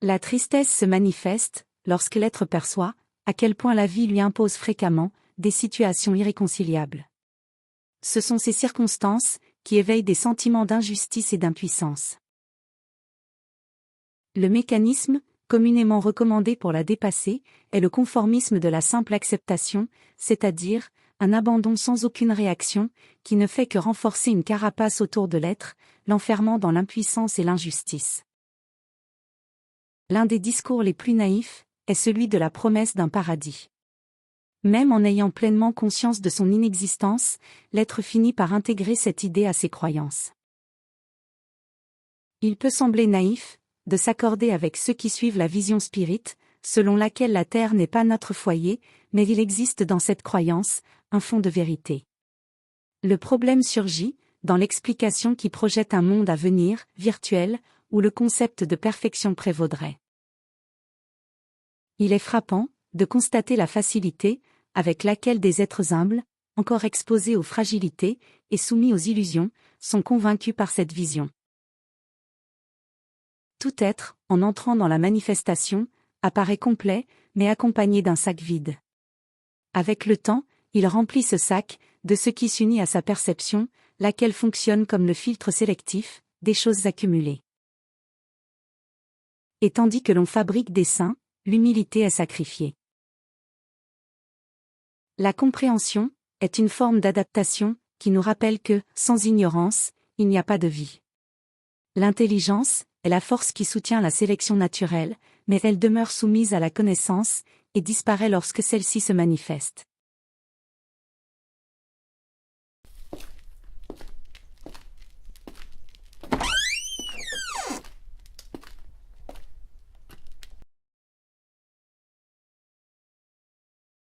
La tristesse se manifeste lorsque l'être perçoit à quel point la vie lui impose fréquemment des situations irréconciliables. Ce sont ces circonstances qui éveillent des sentiments d'injustice et d'impuissance. Le mécanisme, communément recommandé pour la dépasser, est le conformisme de la simple acceptation, c'est-à-dire un abandon sans aucune réaction, qui ne fait que renforcer une carapace autour de l'être, l'enfermant dans l'impuissance et l'injustice. L'un des discours les plus naïfs est celui de la promesse d'un paradis. Même en ayant pleinement conscience de son inexistence, l'être finit par intégrer cette idée à ses croyances. Il peut sembler naïf de s'accorder avec ceux qui suivent la vision spirite, selon laquelle la Terre n'est pas notre foyer, mais il existe dans cette croyance un fond de vérité. Le problème surgit dans l'explication qui projette un monde à venir, virtuel, où le concept de perfection prévaudrait. Il est frappant de constater la facilité avec laquelle des êtres humbles, encore exposés aux fragilités et soumis aux illusions, sont convaincus par cette vision. Tout être, en entrant dans la manifestation, apparaît complet, mais accompagné d'un sac vide. Avec le temps, il remplit ce sac de ce qui s'unit à sa perception, laquelle fonctionne comme le filtre sélectif des choses accumulées. Et tandis que l'on fabrique des saints, l'humilité est sacrifiée. La compréhension est une forme d'adaptation qui nous rappelle que, sans ignorance, il n'y a pas de vie. L'intelligence est la force qui soutient la sélection naturelle, mais elle demeure soumise à la connaissance et disparaît lorsque celle-ci se manifeste.